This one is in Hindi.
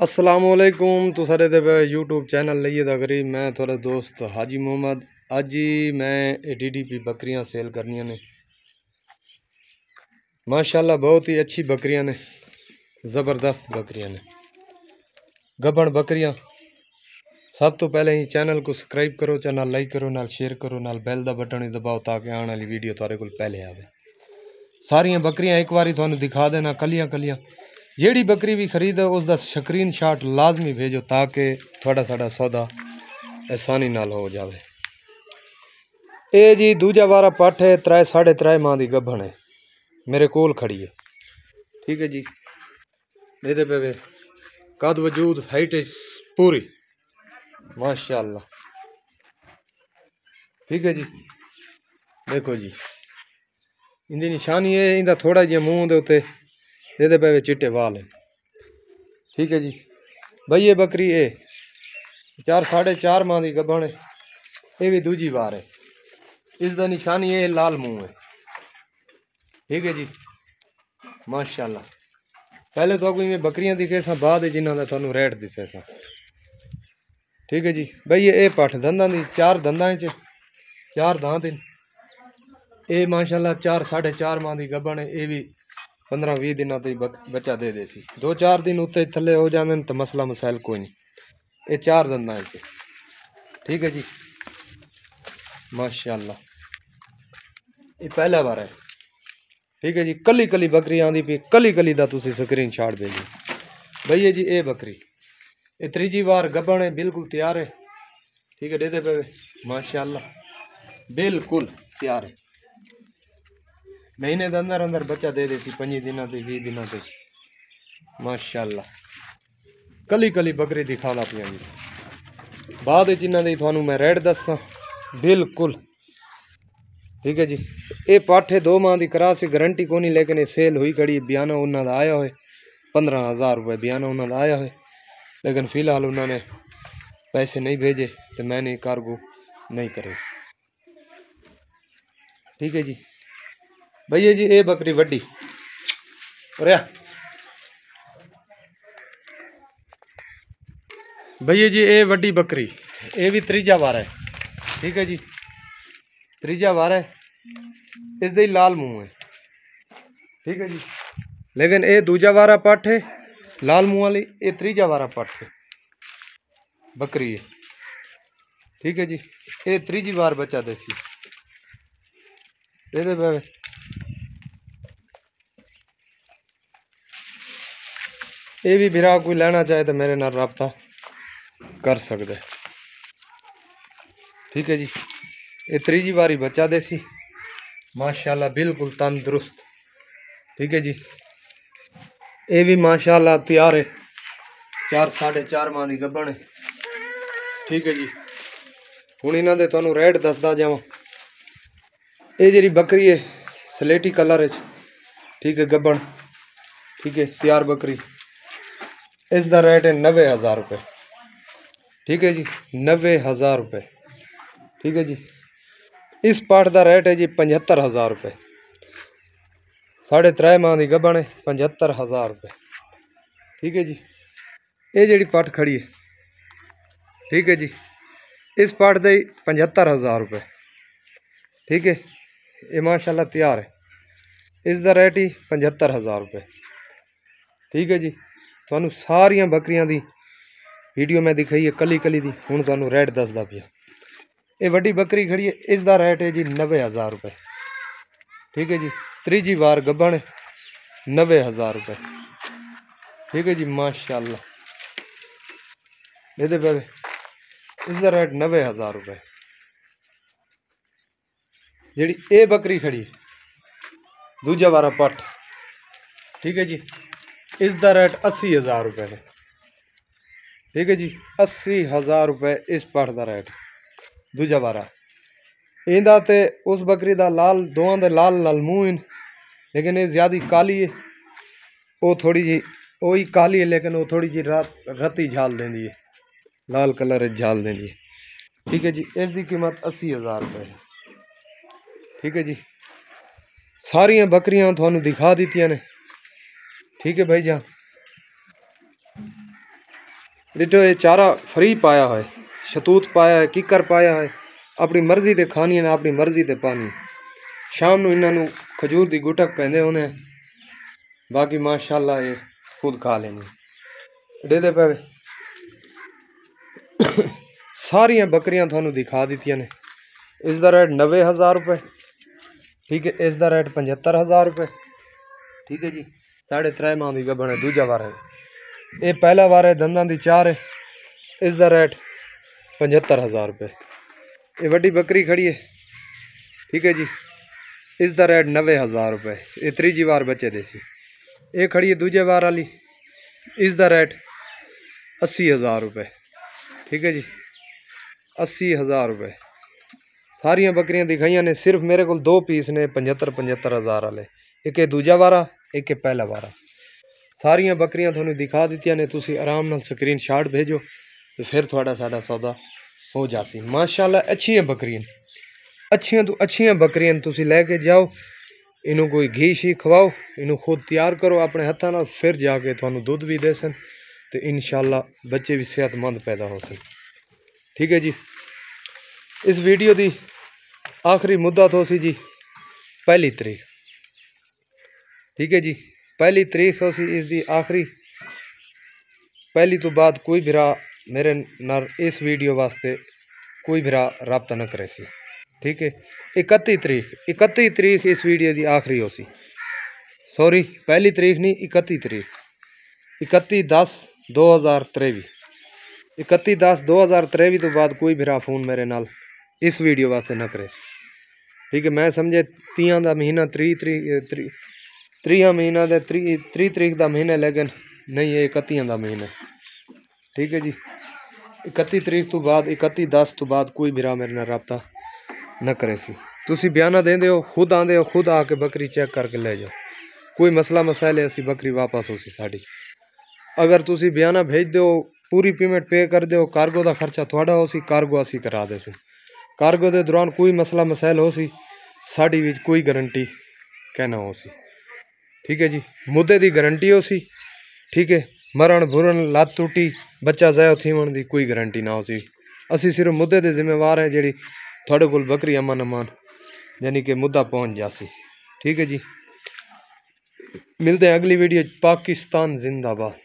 असलामुअलैकुम। तो सारे दे यूट्यूब चैनल लिए दा करीब मैं थोड़ा दोस्त हाजी मोहम्मद। अज ही मैं DDP बकरियां सेल करनिया ने। माशाल्लाह बहुत ही अच्छी बकरियां ने, ज़बरदस्त बकरियां ने, गबन बकरियां। सब तो पहले ही चैनल को सब्सक्राइब करो, चैनल लाइक करो, नाल शेयर करो, नाल बैल दा बटन ही दबाओ ताकि आने वाली वीडियो थारे कोल पहले आवे। सारियां बकरियां एक बारी थानू दिखा देना कलियां कलियां। जेड़ी बकरी भी खरीदो उसका स्क्रीन शॉट लाजमी भेजो ताकि थोड़ा साड़ा सौदा आसानी नाल हो जाए। ये जी दूजा वारा पट्ठ है, 3 साढ़े 3 माह की गभण है, मेरे कोल खड़ी है। ठीक है जी, ये पे कद वजूद हाइट पूरी माशाल्लाह। ठीक है जी, देखो जी इनकी निशानी है, इनका थोड़ा जिहा मूँह दे उत्ते ये पे चिट्टे वाल है। ठीक है जी भाई, ये बकरी है 4 साढ़े 4 माह की गभण है, ये भी दूजी बार है। इसका निशानी है लाल मुंह है। ठीक है जी माशाल्लाह। पहले तो अगली में बकरियां दिखे सा, बाद जिन्हों का थानू रेट दिसे सा। ठीक है जी भाई, ये पठ दंदा दी 4 दंदा 4 दांत इन। ये माशाल्लाह 4 साढ़े 4 माह की गभण है। ये भी 15-20 दिनों तक बच्चा दे दे सी। 2-4 दिन उत्ते थले हो जाते तो मसला मसाइल कोई नहीं। ये 4 दंदा है। ठीक है जी माशाल्लाह, ये पहला बार है। ठीक है जी, कली कली बकरी आँदी पी, कली कली का तुसी स्क्रीन शॉट भेजो भैया जी। ये बकरी ये तीजी बार गभण है, बिल्कुल तैयार है। ठीक है, देते पे माशाल्लाह बिल्कुल तैयार है। महीने के अंदर अंदर बच्चा दे देती 5 दिनों से 20 दिनों से माशाल्लाह। कली कली बकरी दिखाना पिया जी। बाद जिन्हों की थानू मैं रेट दसा बिल्कुल। ठीक है जी, ये पाठ है 2 माह की करास है, गारंटी को नहीं, लेकिन ये सेल हुई खड़ी। बयाना उन्होंने आया हो 15,000 रुपये बयाना उन्होंने आया है, लेकिन फिलहाल उन्होंने पैसे नहीं भेजे तो मैंने कार्गो नहीं करे। ठीक है जी भैया जी, ये बकरी वड्डी भैया जी, ये वड्डी बकरी ये भी तीजा वार है। ठीक है जी, तीजा वार है, इसका लाल मुंह है। ठीक है जी, लेकिन ये दूजा वारा पट्ठ है लाल मुंह वाली, ये तीजा वारा पट्ठ है बकरी है। ठीक है जी, ये तीजी बार बच्चा देसी। ये भी बिरा कोई लेना चाहे तो मेरे नाल रब्ता कर सकते। ठीक है जी, ये तीजी बारी बच्चा देसी माशाल्लाह बिल्कुल तंदुरुस्त। ठीक है जी, ये भी माशाल्लाह तैयार है, 4 साढ़े 4 माह की गभण है। ठीक है जी, हूँ इन्हों के तुहानू रेट दसदा जावां। ये जी बकरी है सलेटी कलर है। ठीक है गभण, ठीक है तैयार बकरी, इसका रेट है 90,000 रुपये। ठीक है जी 90,000 रुपये। ठीक है जी, इस पाठ का रेट है जी 75,000 रुपये। 3.5 माह की गभण है, 75,000 रुपये। ठीक है जी, ये जी पट खड़ी है। ठीक है जी, इस पाठ के 75,000 रुपये। ठीक है, ये माशाल्लाह तैयार है, इसका रेट ही 75,000 रुपये। ठीक है जी, तुहानू सारियां बकरियां दी वीडियो मैं दिखाई है कली कली दी। हुण तुहानू रेट दसदा पिया। ये वड्डी बकरी खड़ी है, इसका रेट है जी 90,000 रुपये। ठीक है जी, तीजी बार गभण है, 90,000 रुपये। ठीक है जी माशाल्लाह, ये पे इसका रेट 90,000 रुपये। जी ये बकरी खड़ी है दूजा वारा पट्ठ। ठीक है जी, इसका रेट 80,000 रुपये है। ठीक है जी, 80,000 रुपये इस पट्ठ का रेट दूजा वारा। इंदा ते उस बकरी का लाल दोवां दे लाल लाल मूँह इन, लेकिन ये ज़्यादा काली है। वो थोड़ी जी वही काली है, लेकिन वो थोड़ी जी रत्ती झाल देंदी है, लाल कलर झाल देंदी है। ठीक है जी, इसकी कीमत 80,000 रुपये है। ठीक है जी, सारियां बकरियां थानू दिखा दी ने। ठीक है भाई जान, डिटो ये चारा फ्री पाया है, शतूत पाया है, किकर पाया है, अपनी मर्जी ते खानी है, अपनी मर्जी ते पानी। शाम नू इन्हों खजूर की गुटक पैंदे होने, बाकी माशाल्लाह ये खुद खा लेनी। दे पे सारिया बकरियां थानू दिखा दी ने। इसका रेट 90,000 रुपये, ठीक है। इसका रेट 75,000 रुपये, ठीक है जी। 3.5 माह की गबन है, दूजा वार है ये, पहला वार है दंदा की 4 है। इसका रेट 75,000 रुपये। ये वड्डी बकरी खड़ी है, ठीक है जी। इसका रेट 90,000 रुपये। ये तीजी वार बच्चे देसी। ये खड़ी है दूजे वार वाली, इसका रेट 80,000 रुपये, ठीक है जी। 80,000 रुपये। सारिया बकरियां दिखाइया ने, सिर्फ मेरे को 2 पीस ने 75,000 वाले। एक दूजा वारा, एक पहला वारा। सारिया बकरियां थोड़ी दिखा दी ने, तुसी आराम नाल स्क्रीन शॉट भेजो तो फिर थोड़ा साडा सौदा हो जासी। माशाल्लाह अच्छी बकरियां, अच्छियां तो अच्छियां बकरियां तुसी लैके जाओ। इनू कोई घी शी खवाओ, इनू खुद तैयार करो अपने हत्थों नाल, फिर जाके थानू दुध भी दे सन तो इंशाल्लाह बच्चे भी सेहतमंद पैदा हो सन, ठीक है जी। इस वीडियो की आखिरी मुद्दत हो सी जी 1 तारीख, ठीक है जी। 1 तारीख हो सी इसकी आखिरी। 1 तो बाद कोई भरा मेरे नाल इस वीडियो वास्ते कोई भरा रब्ता न करे सी, ठीक है। 31 तारीख इस वीडियो की आखिरी हो सी, सॉरी 1 तारीख नहीं, 31 तारीख, 31/10/2023। 31/10/2023 तो बाद कोई भरा फोन मेरे नाल इस वीडियो वास्ते न करे, ठीक है। मैं समझे 30 का महीना 30 महीना 30 तारीख का महीना, लेकिन नहीं है 31 का महीना, ठीक है जी। 31 तारीख तो बाद 31/10 तो बाद कोई भरा मेरे नाल रब्ता न करे सी। तुसी बयाना देंदे हो, खुद आंदे हो, खुद आके बकरी चेक करके ले जाओ। कोई मसला मसाइल है असी बकरी वापस हो सी साड़ी। अगर तुसी बयाना भेज दो, पूरी पेमेंट पे कर दो, कार्गो का खर्चा थोड़ा हो सी, कार्गो असी करा देसू। कार्गो के दौरान कोई मसला मसाइल हो सी, साड़ी विच कोई गारंटी कहना हो सी, ठीक है जी। मुद्दे की गारंटी हो सी, ठीक है। मरण भुरण लत टूटी बच्चा ज़ाया थीवन की कोई गारंटी ना हो सी। असी सिर्फ मुद्दे के जिम्मेवार हैं, जी थोड़े को बकरी अमन अमान यानी कि मुद्दा पहुँच जासी, ठीक है जी। मिलते हैं अगली वीडियो। पाकिस्तान जिंदाबाद।